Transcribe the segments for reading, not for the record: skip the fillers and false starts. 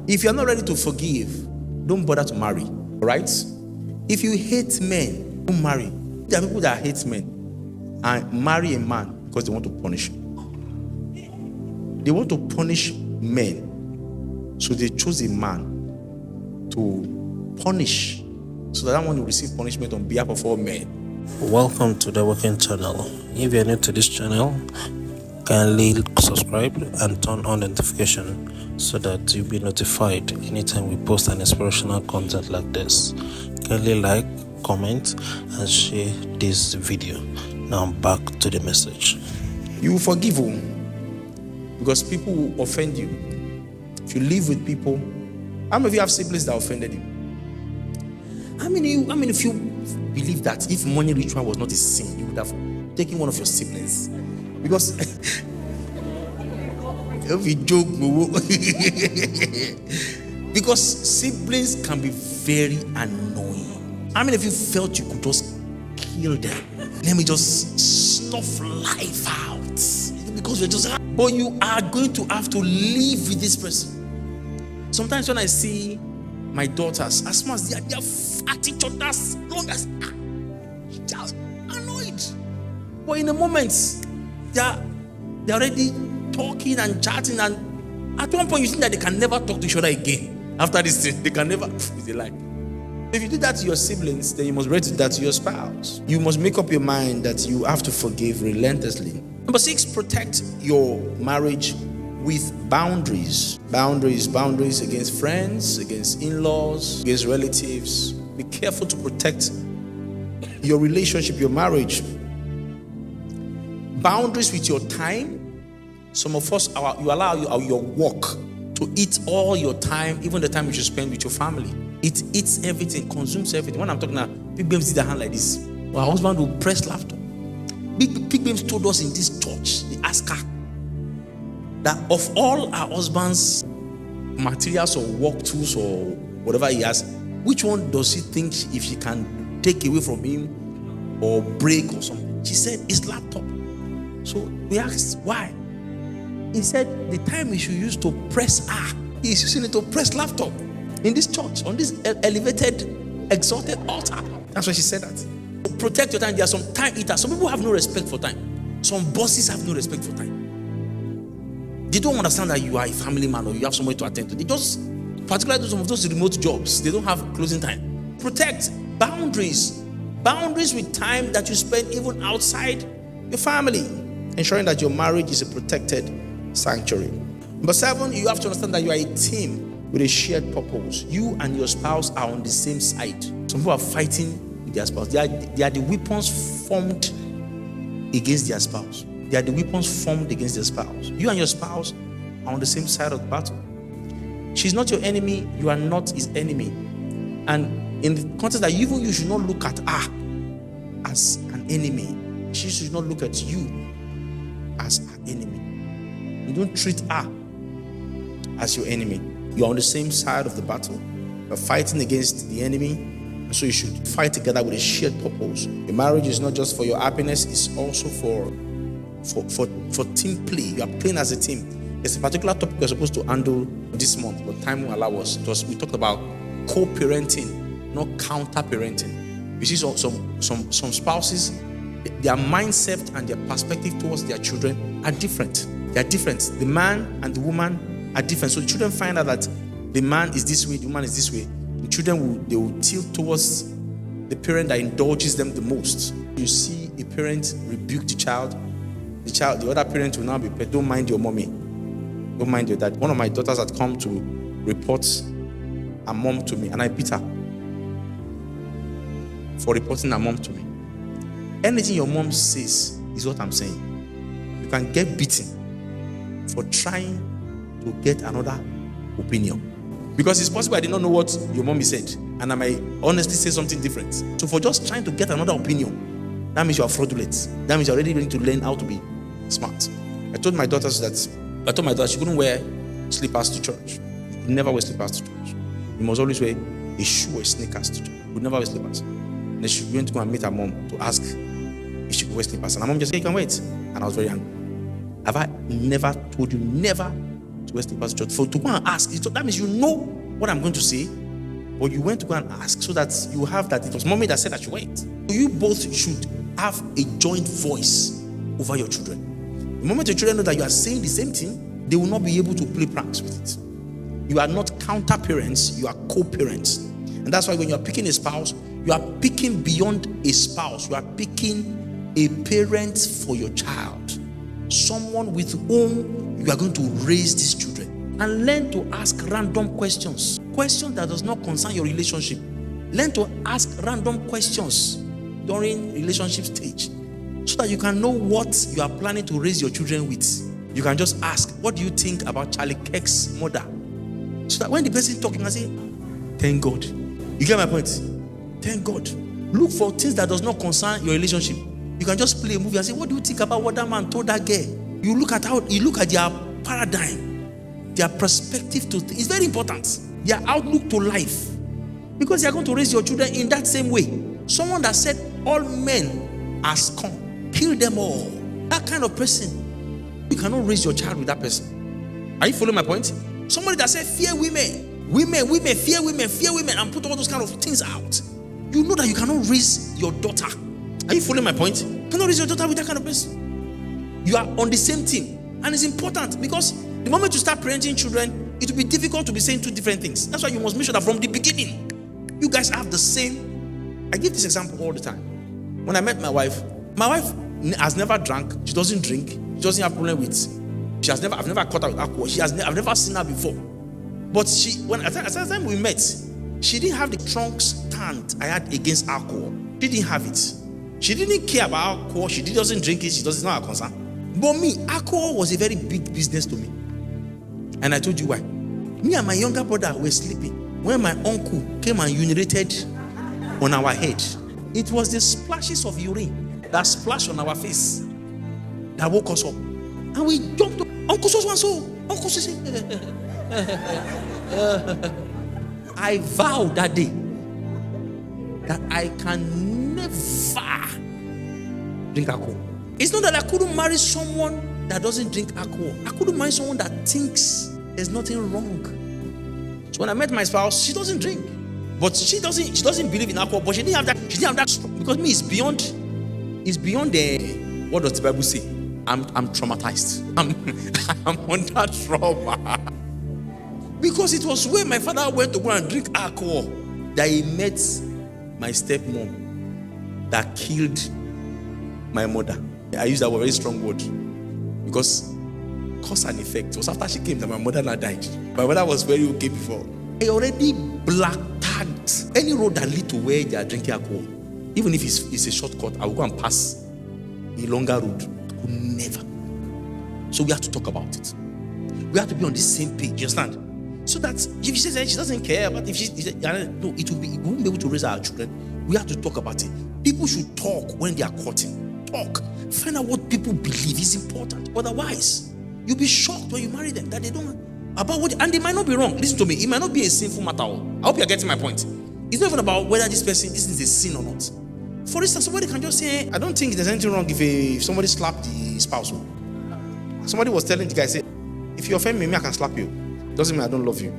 If you're not ready to forgive, don't bother to marry. Right? If you hate men, don't marry. There are people that hate men and marry a man because they want to punish him. They want to punish men, so they choose a man to punish, so that one will receive punishment on behalf of all men. Welcome to the Olubakin channel. If you're new to this channel, kindly subscribe and turn on notification so that you'll be notified anytime we post an inspirational content like this. Kindly like, comment, and share this video. Now back to the message. You forgive them because people will offend you. If you live with people, how many of you have siblings that offended you? How many of you believe that if money ritual was not a sin, you would have taken one of your siblings? Because if you joke, because siblings can be very annoying. How many of you felt you could just kill them? Let me just snuff life out. Because you're just, but you are going to have to live with this person. Sometimes when I see my daughters, as much as they are at each other as long as they are annoyed. But in the moments, they're already talking and chatting, and at one point you think that they can never talk to each other again. After this thing, they can never, they like. If you do that to your siblings, then you must ready to do that to your spouse. You must make up your mind that you have to forgive relentlessly. Number 6, protect your marriage with boundaries. Boundaries against friends, against in-laws, against relatives. Be careful to protect your relationship, your marriage. Boundaries with your time. Some of us, you allow your work to eat all your time, even the time you should spend with your family. It eats everything, consumes everything. When I'm talking now, big babes did their hand like this. Our husband will press laptop. Big babes told us in this church, they asked her that of all our husband's materials or work tools or whatever he has, which one does she think if she can take away from him or break or something? She said his laptop. So we asked why. He said the time he should use to press her, he's using it to press laptop in this church, on this elevated, exalted altar. That's why she said that. Protect your time. There are some time eaters. Some people have no respect for time. Some bosses have no respect for time. They don't understand that you are a family man or you have somewhere to attend to. They just, particularly some of those remote jobs, they don't have closing time. Protect boundaries. Boundaries with time that you spend even outside your family. Ensuring that your marriage is a protected sanctuary. Number 7, you have to understand that you are a team with a shared purpose. You and your spouse are on the same side. Some people are fighting with their spouse. They are the weapons formed against their spouse. They are the weapons formed against their spouse. You and your spouse are on the same side of the battle. She's not your enemy. You are not his enemy. And in the context that even you should not look at her as an enemy. She should not look at you as an enemy. You don't treat her as your enemy. You are on the same side of the battle. You're fighting against the enemy, and so you should fight together with a shared purpose. Your marriage is not just for your happiness; it's also for team play. You are playing as a team. There's a particular topic we're supposed to handle this month, but time will allow us. We talked about co-parenting, not counter-parenting. You see, some spouses, their mindset and their perspective towards their children are different. They are different. The man and the woman are different. So the children find out that the man is this way, the woman is this way. The children will tilt towards the parent that indulges them the most. You see a parent rebuke the child, the other parent will now be, don't mind your mommy, don't mind your dad. One of my daughters had come to report her mom to me, and I beat her for reporting her mom to me. Anything your mom says is what I'm saying. You can get beaten for trying to get another opinion. Because it's possible I did not know what your mommy said, and I might honestly say something different. So for just trying to get another opinion, that means you are fraudulent. That means you're already ready to learn how to be smart. I told my daughter she couldn't wear slippers to church. You could never wear slippers to church. You must always wear a shoe or sneakers to church. You could never wear slippers. And then she went to go and meet her mom to ask if she could wear slippers. And her mom just said, you can wait. And I was very angry. Have I never told you never to to West Pastor Church to go and ask. That means you know what I'm going to say, but you went to go and ask so that you have that. It was mommy that said that you went. You both should have a joint voice over your children. The moment your children know that you are saying the same thing, they will not be able to play pranks with it. You are not counter parents, you are co-parents. And that's why when you are picking a spouse, you are picking beyond a spouse. You are picking a parent for your child. Someone with whom you are going to raise these children. And learn to ask random questions. Questions that does not concern your relationship. Learn to ask random questions during relationship stage, so that you can know what you are planning to raise your children with. You can just ask, what do you think about Charlie Kirk's mother? So that when the person talking, I say, thank God. You get my point? Thank God. Look for things that does not concern your relationship. You can just play a movie and say, what do you think about what that man told that girl? You look at their paradigm, their perspective to things. It's very important. Their outlook to life. Because they are going to raise your children in that same way. Someone that said all men are scum, kill them all. That kind of person, you cannot raise your child with that person. Are you following my point? Somebody that said fear women, fear women, and put all those kind of things out. You know that you cannot raise your daughter. Are you following my point? You cannot raise your daughter with that kind of person. You are on the same team. And it's important because the moment you start parenting children, it will be difficult to be saying two different things. That's why you must make sure that from the beginning, you guys have the same. I give this example all the time. When I met my wife has never drank. She doesn't drink. She doesn't have problem with. I've never caught her with alcohol. I've never seen her before. But at the time we met, she didn't have the strong stand I had against alcohol. She didn't have it. She didn't care about alcohol. She doesn't drink it. She doesn't know her concern. But me, alcohol was a very big business to me. And I told you why. Me and my younger brother were sleeping when my uncle came and urinated on our head. It was the splashes of urine that splashed on our face that woke us up. And we jumped up. Uncle so. Uncle so. I vowed that day that I can never drink alcohol. It's not that I couldn't marry someone that doesn't drink alcohol. I couldn't marry someone that thinks there's nothing wrong. So when I met my spouse, she doesn't drink. But she doesn't believe in alcohol, but she didn't have that because me, it's beyond the, what does the Bible say? I'm traumatized. I'm under trauma. Because it was when my father went to go and drink alcohol that he met my stepmom that killed my mother. I use that word, very strong word. Because cause and effect. It was after she came that my mother now died. My mother was very okay before. I already black tagged any road that lead to where they are drinking alcohol. Even if it's a shortcut, I will go and pass a longer road. I could never. So we have to talk about it. We have to be on the same page. You understand? So that if she says she doesn't care, but if she no, we won't be able to raise our children. We have to talk about it. People should talk when they are courting. Talk. Find out what people believe is important. Otherwise, you'll be shocked when you marry them that they don't about what, and they might not be wrong. Listen to me, it might not be a sinful matter. I hope you're getting my point. It's not even about whether this is a sin or not. For instance, somebody can just say, I don't think there's anything wrong if somebody slapped the spouse. Somebody was telling the guy, say, if you offend me, I can slap you. Doesn't mean I don't love you.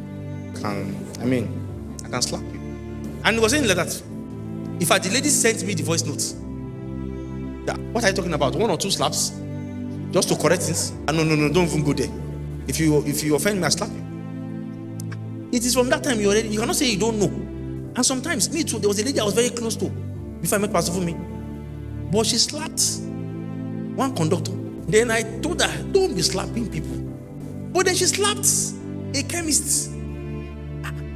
I can slap you. And he was saying like that. If the lady sent me the voice notes, what are you talking about? 1 or 2 slaps? Just to correct things? No, don't even go there. If you offend me, I slap you. It is from that time you cannot say you don't know. And sometimes, me too, there was a lady I was very close to before I met Pastor Fumi. But she slapped one conductor. Then I told her, don't be slapping people. But then she slapped a chemist.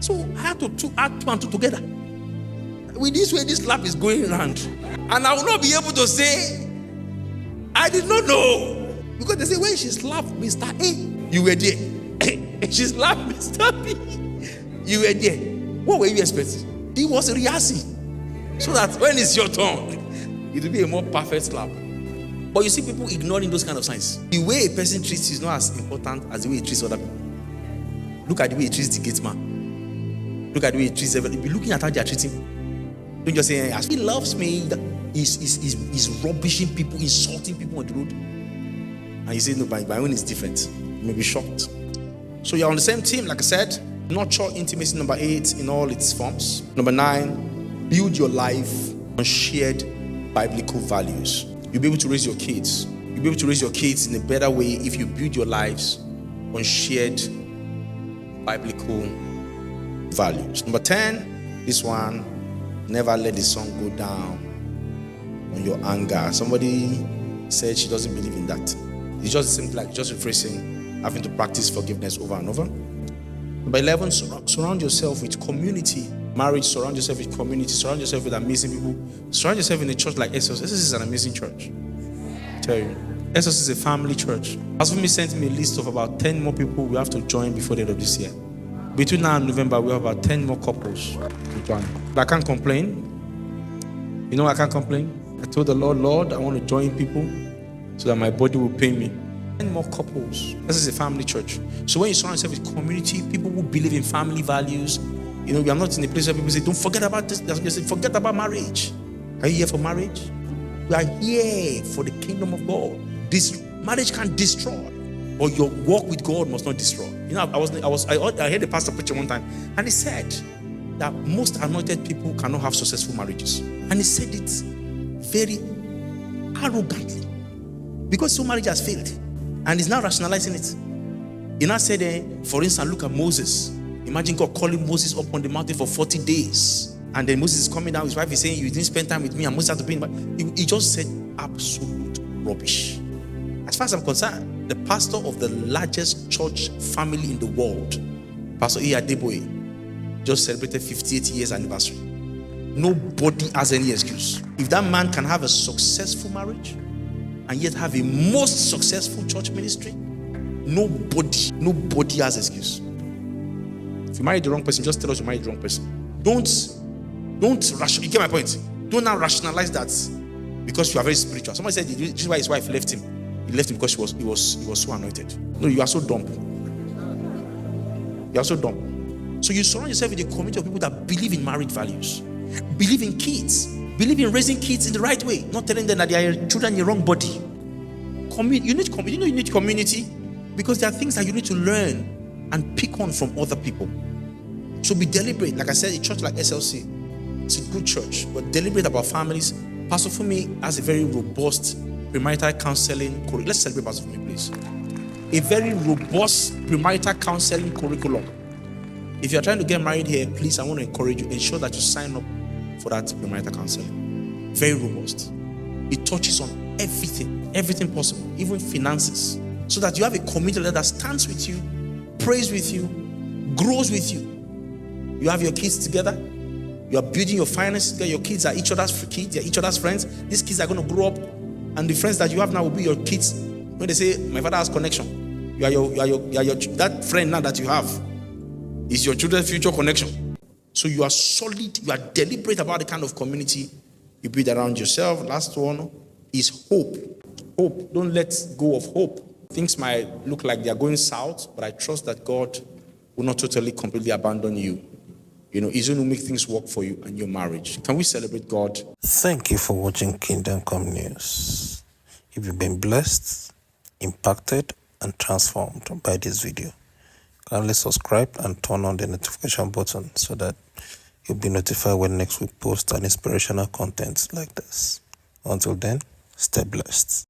So I had to add 2 and 2 together. With this way, this slap is going around. And I will not be able to say, I did not know. Because they say, when she slapped Mr. A, you were there. She slapped Mr. B, you were there. What were you expecting? He was rehearsing. So that when it's your turn, it will be a more perfect slap. But you see people ignoring those kind of signs. The way a person treats you is not as important as the way he treats other people. Look at the way he treats the gate man. Look at the way he treats everyone. Be looking at how they are treating him. Don't just say, as he loves me, he's rubbishing people, insulting people on the road. And you say, no, my own is different. You may be shocked. So you're on the same team, like I said. Nurture intimacy, number 8, in all its forms. Number 9, build your life on shared biblical values. You'll be able to raise your kids. You'll be able to raise your kids in a better way if you build your lives on shared biblical values. Number 10, this one, never let the sun go down on your anger. Somebody said she doesn't believe in that. It's just simply like just rephrasing, having to practice forgiveness over and over. Number 11, surround yourself with community. Marriage, surround yourself with community. Surround yourself with amazing people. Surround yourself in a church like Essos. Essos is an amazing church. I tell you, Essos is a family church. Pastor Fumi sent me a list of about 10 more people we have to join before the end of this year. Between now and November, we have about 10 more couples to join. But I can't complain. You know, I can't complain. I told the Lord, I want to join people so that my body will pay me. 10 more couples. This is a family church. So when you surround yourself with community, people who believe in family values, you know, we are not in a place where people say, don't forget about this. They say, forget about marriage. Are you here for marriage? We are here for the kingdom of God. This marriage can't destroy, but your walk with God must not destroy. You know, I heard a pastor preach one time, and he said that most anointed people cannot have successful marriages. And he said it very arrogantly because so marriage has failed, and he's now rationalizing it. He now said, for instance, look at Moses. Imagine God calling Moses up on the mountain for 40 days. And then Moses is coming down. His wife is saying, you didn't spend time with me. And Moses had to be in. He just said absolute rubbish. As far as I'm concerned, the pastor of the largest church family in the world, Pastor E. Adeboye, just celebrated 58 years anniversary. Nobody has any excuse. If that man can have a successful marriage and yet have a most successful church ministry, nobody has excuse. If you marry the wrong person, just tell us you married the wrong person. Don't you get my point? Don't now rationalize that because you are very spiritual. Somebody said this is why his wife left him. He left him because he was so anointed. No, you are so dumb. You are so dumb. So you surround yourself with a community of people that believe in marriage values, believe in kids, believe in raising kids in the right way, not telling them that they are children in the wrong body. You need community because there are things that you need to learn and pick on from other people. So be deliberate. Like I said, a church like SLC, it's a good church, but deliberate about families. Pastor Fumi has a very robust premarital counseling curriculum. Let's celebrate Pastor Fumi, please. A very robust premarital counseling curriculum. If you're trying to get married here, please, I want to encourage you. Ensure that you sign up for that premarital counseling. Very robust. It touches on everything possible, even finances, so that you have a community that stands with you, prays with you, grows with you. You have your kids together. You are building your finances together. Your kids are each other's kids. They are each other's friends. These kids are going to grow up, and the friends that you have now will be your kids. When they say, "My father has connection," you are your that friend now that you have is your children's future connection. So you are solid. You are deliberate about the kind of community you build around yourself. Last one is hope. Hope. Don't let go of hope. Things might look like they are going south, but I trust that God will not totally, completely abandon you. You know, He's going to make things work for you and your marriage. Can we celebrate God? Thank you for watching Kingdom Come News. If you've been blessed, impacted, and transformed by this video, kindly subscribe and turn on the notification button so that you'll be notified when next we post an inspirational content like this. Until then, stay blessed.